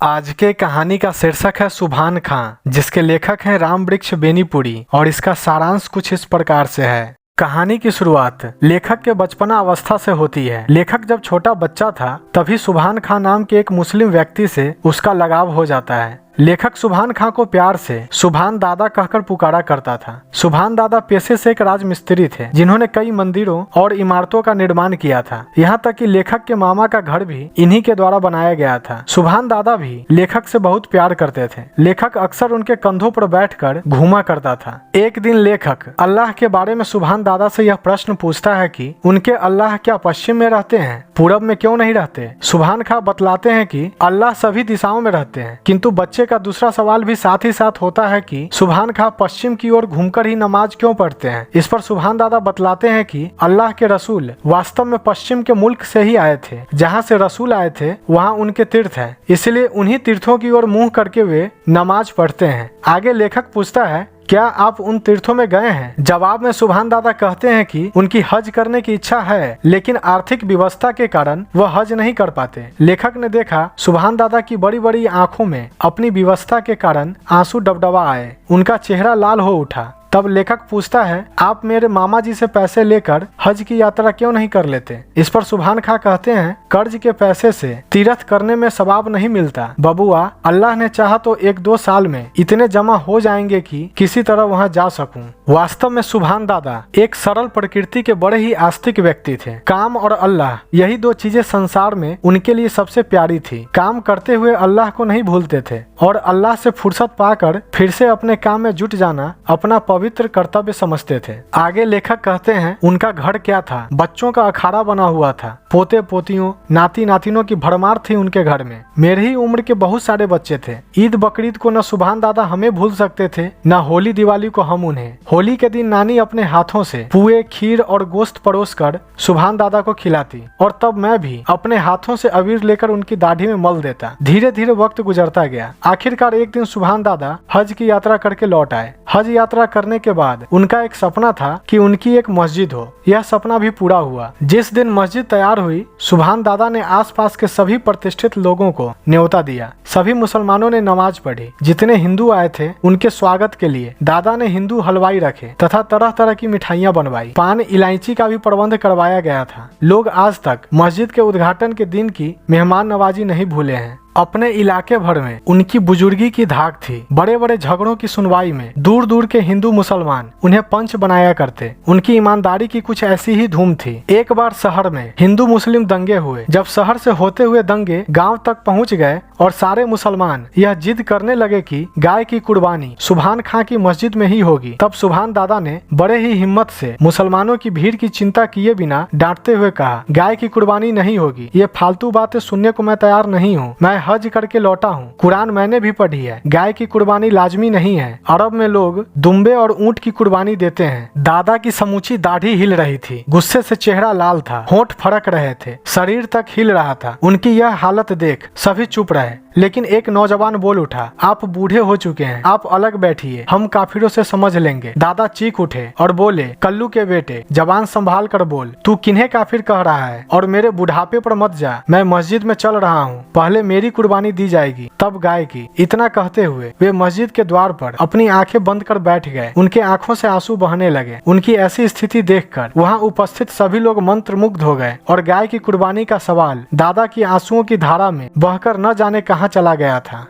आज के कहानी का शीर्षक है सुभान खां, जिसके लेखक हैं रामवृक्ष बेनीपुरी, और इसका सारांश कुछ इस प्रकार से है। कहानी की शुरुआत लेखक के बचपना अवस्था से होती है। लेखक जब छोटा बच्चा था तभी सुभान खां नाम के एक मुस्लिम व्यक्ति से उसका लगाव हो जाता है। लेखक सुभान खां को प्यार से सुभान दादा कहकर पुकारा करता था। सुभान दादा पेशे से एक राजमिस्त्री थे, जिन्होंने कई मंदिरों और इमारतों का निर्माण किया था। यहाँ तक कि लेखक के मामा का घर भी इन्हीं के द्वारा बनाया गया था। सुभान दादा भी लेखक से बहुत प्यार करते थे। लेखक अक्सर उनके कंधों पर बैठकर घूमा करता था। एक दिन लेखक अल्लाह के बारे में सुभान दादा से यह प्रश्न पूछता है कि उनके अल्लाह क्या पश्चिम में रहते हैं, पूरब में क्यों नहीं रहते। सुभान खां बतलाते हैं कि अल्लाह सभी दिशाओं में रहते हैं, किंतु बच्चे का दूसरा सवाल भी साथ ही साथ होता है कि सुभान खां पश्चिम की ओर घूमकर ही नमाज क्यों पढ़ते हैं। इस पर सुभान दादा बतलाते हैं कि अल्लाह के रसूल वास्तव में पश्चिम के मुल्क से ही आए थे। जहां से रसूल आए थे वहां उनके तीर्थ है, इसलिए उन्हीं तीर्थों की ओर मुंह करके वे नमाज पढ़ते हैं। आगे लेखक पूछता है, क्या आप उन तीर्थों में गए हैं। जवाब में सुभान दादा कहते हैं कि उनकी हज करने की इच्छा है, लेकिन आर्थिक व्यवस्था के कारण वह हज नहीं कर पाते। लेखक ने देखा सुभान दादा की बड़ी बड़ी आंखों में अपनी व्यवस्था के कारण आंसू डबडबा आए, उनका चेहरा लाल हो उठा। तब लेखक पूछता है, आप मेरे मामा जी से पैसे लेकर हज की यात्रा क्यों नहीं कर लेते। इस पर सुभान खां कहते हैं, कर्ज के पैसे से तीर्थ करने में सवाब नहीं मिलता बबुआ, अल्लाह ने चाहा तो 1-2 साल में इतने जमा हो जाएंगे कि किसी तरह वहां जा सकूं। वास्तव में सुभान दादा एक सरल प्रकृति के बड़े ही आस्तिक व्यक्ति थे। काम और अल्लाह, यही 2 चीजें संसार में उनके लिए सबसे प्यारी थी। काम करते हुए अल्लाह को नहीं भूलते थे और अल्लाह से फुर्सत पाकर फिर से अपने काम में जुट जाना अपना पवित्र कर्तव्य समझते थे। आगे लेखक कहते हैं, उनका घर क्या था, बच्चों का अखाड़ा बना हुआ था। पोते पोतियों नाती नातिनों की भरमार थी उनके घर में। मेरी ही उम्र के बहुत सारे बच्चे थे। ईद बकरीद को न सुभान दादा हमें भूल सकते थे, न होली दिवाली को हम उन्हें। होली के दिन नानी अपने हाथों से पुए खीर और गोश्त परोस कर सुभान दादा को खिलाती, और तब मैं भी अपने हाथों से अबीर लेकर उनकी दाढ़ी में मल देता। धीरे धीरे वक्त गुजरता गया। आखिरकार एक दिन सुभान दादा हज की यात्रा करके लौट आए। हज यात्रा करने के बाद उनका एक सपना था कि उनकी एक मस्जिद हो। यह सपना भी पूरा हुआ। जिस दिन मस्जिद तैयार हुई, सुभान दादा ने आसपास के सभी प्रतिष्ठित लोगों को न्योता दिया। सभी मुसलमानों ने नमाज पढ़ी। जितने हिंदू आए थे उनके स्वागत के लिए दादा ने हिंदू हलवाई रखे तथा तरह तरह की मिठाइयाँ बनवाई। पान इलायची का भी प्रबंध करवाया गया था। लोग आज तक मस्जिद के उद्घाटन के दिन की मेहमान नवाजी नहीं भूले हैं। अपने इलाके भर में उनकी बुजुर्गी की धाक थी। बड़े बड़े झगड़ों की सुनवाई में दूर दूर के हिंदू मुसलमान उन्हें पंच बनाया करते। उनकी ईमानदारी की कुछ ऐसी ही धूम थी। एक बार शहर में हिंदू मुस्लिम दंगे हुए। जब शहर से होते हुए दंगे गांव तक पहुंच गए और सारे मुसलमान यह जिद करने लगे कि गाय की कुर्बानी सुभान खां की मस्जिद में ही होगी, तब सुभान दादा ने बड़े ही हिम्मत से मुसलमानों की भीड़ की चिंता किए बिना डांटते हुए कहा, गाय की कुर्बानी नहीं होगी। ये फालतू बातें सुनने को मैं तैयार नहीं हूँ। मैं हज करके लौटा हूँ, कुरान मैंने भी पढ़ी है। गाय की कुर्बानी लाजमी नहीं है। अरब में लोग दुम्बे और ऊंट की कुर्बानी देते हैं। दादा की समूची दाढ़ी हिल रही थी। गुस्से से चेहरा लाल था, होंठ फड़क रहे थे, शरीर तक हिल रहा था। उनकी यह हालत देख सभी चुप रहे, लेकिन एक नौजवान बोल उठा, आप बूढ़े हो चुके हैं, आप अलग बैठिए, हम काफिरों से समझ लेंगे। दादा चीख उठे और बोले, कल्लू के बेटे, जबान संभाल कर बोल, तू किन्हें काफिर कह रहा है और मेरे बुढ़ापे पर मत जा। मैं मस्जिद में चल रहा हूँ, पहले मेरी कुर्बानी दी जाएगी तब गाय की। इतना कहते हुए वे मस्जिद के द्वार पर अपनी आंखें बंद कर बैठ गए। उनके आंखों से आंसू बहने लगे। उनकी ऐसी स्थिति देखकर वहां उपस्थित सभी लोग मंत्रमुग्ध हो गए और गाय की कुर्बानी का सवाल दादा की आंसुओं की धारा में बहकर न जाने कहां चला गया था।